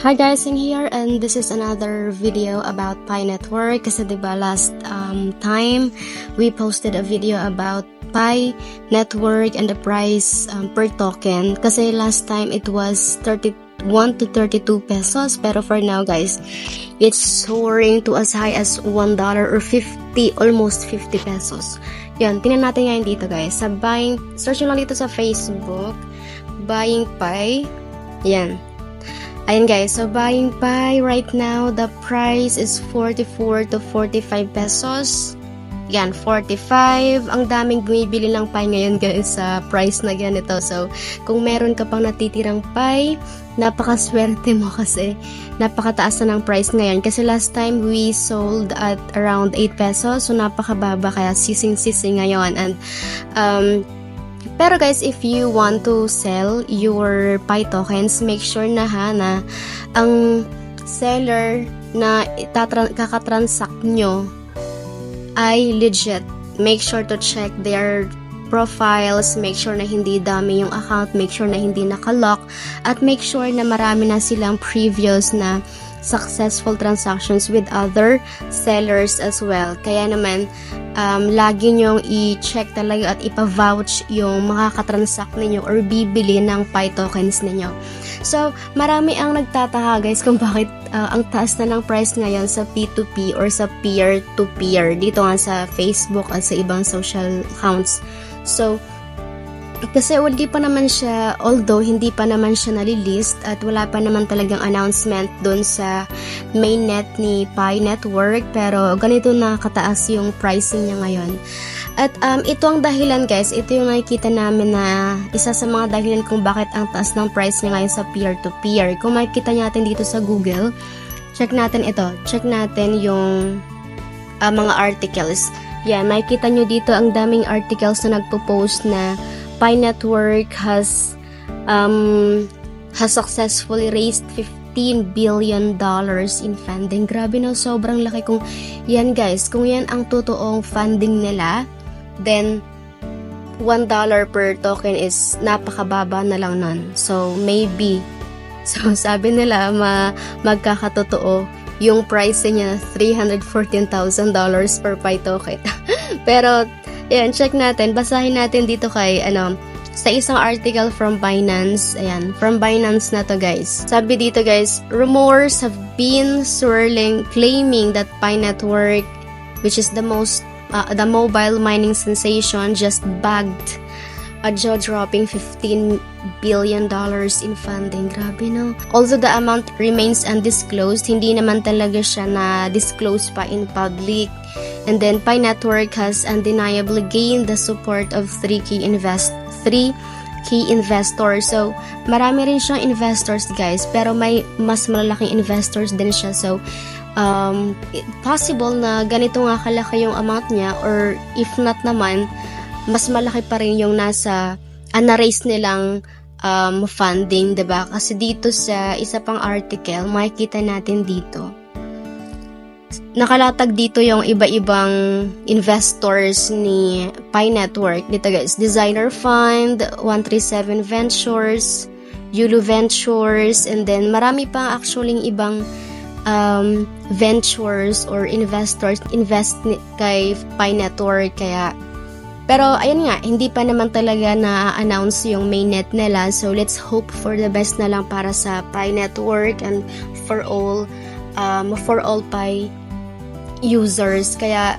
Hi guys, in here and this is another video about Pi Network kasi diba last time we posted a video about Pi Network and the price per token kasi last time it was 31 to 32 pesos pero for now guys it's soaring to as high as $1 or 50, almost 50 pesos. Yan, tingnan natin ngayon dito guys. Sa buying, search nyo lang dito sa Facebook, buying Pi. Yan. Ayan guys, so buying Pi right now, the price is 44 to 45 pesos. Yan, 45. Ang daming bumibili ng Pi ngayon guys sa price na ganito. So, kung meron ka pang natitirang Pi, napakaswerte mo kasi napakataas na ng price ngayon. Kasi last time we sold at around 8 pesos. So, napakababa kaya sising-sising ngayon. And, pero guys, if you want to sell your Pi tokens, make sure na ang seller na kakatransact nyo ay legit. Make sure to check their profiles, make sure na hindi dami yung account, make sure na hindi nakalock, at make sure na marami na silang previous na successful transactions with other sellers as well. Kaya naman, lagi nyong i-check talaga at ipa-vouch yung makakatransact ninyo or bibili ng Pi tokens ninyo. So, marami ang nagtataka guys kung bakit ang taas na ng price ngayon sa P2P or sa peer-to-peer dito nga sa Facebook at sa ibang social accounts. So, kasi hindi pa naman siya, although hindi pa naman siya nalilist at wala pa naman talagang announcement dun sa mainnet ni Pi Network, pero ganito na kataas yung pricing niya ngayon. At ito ang dahilan guys, ito yung nakikita namin na isa sa mga dahilan kung bakit ang taas ng price niya ngayon sa peer-to-peer. Kung makikita natin dito sa Google, check natin ito, check natin yung mga articles. Yan, makikita nyo dito ang daming articles na nagpo-post na Pi Network has successfully raised $15 billion in funding. Grabe no, sobrang laki. Kung yan guys, kung yan ang totoong funding nila, then $1 per token is napakababa na lang nun. So maybe, so sabi nila magkakatotoo yung price niya $314,000 per Pi token. Pero ayan, check natin. Basahin natin dito kay, sa isang article from Binance. Ayan, from Binance na to guys. Sabi dito guys, rumors have been swirling claiming that Pi Network, which is the mobile mining sensation, just bagged a jaw-dropping $15 billion in funding. Grabe no? Although the amount remains undisclosed, hindi naman talaga siya na-disclose pa in public. And then Pi Network has undeniably gained the support of three key investors. So, marami rin siyang investors guys, pero may mas malalaking investors din siya. So, possible na ganito nga kalaki yung amount niya, or if not naman, mas malaki pa rin yung na-raise nilang funding, diba? Kasi dito sa isa pang article, makikita natin dito. Nakalatag dito yung iba-ibang investors ni Pi Network. Dito guys, Designer Fund, 137 Ventures, Yulu Ventures, and then marami pa actually ibang ventures or investors invest kay Pi Network. Kaya pero ayun nga, hindi pa naman talaga na-announce yung mainnet nila. So let's hope for the best na lang para sa Pi Network and for all Pi users. Kaya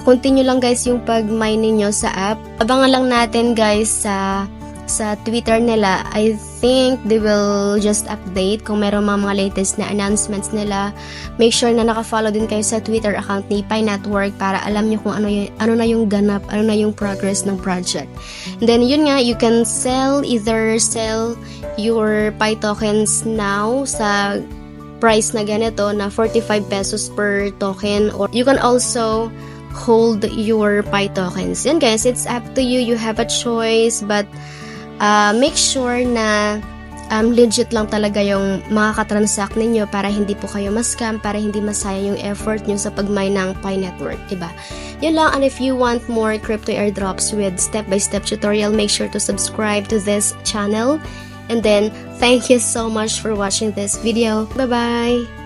continue lang guys yung pag-mine niyo sa app. Abangan lang natin guys sa Twitter nila. I think they will just update kung meron mga latest na announcements nila. Make sure na naka-follow din kayo sa Twitter account ni Pi Network para alam nyo kung ano na yung ganap, ano na yung progress ng project. And then yun nga, you can either sell your Pi tokens now sa price na ganito na 45 pesos per token, or you can also hold your Pi tokens. Yan guys, it's up to you. You have a choice, but make sure na legit lang talaga yung makakatransact ninyo para hindi po kayo ma-scam, para hindi masayang yung effort nyo sa pag-mine ng Pi Network, diba? Yun lang, and if you want more crypto airdrops with step-by-step tutorial, make sure to subscribe to this channel. And then, thank you so much for watching this video. Bye-bye!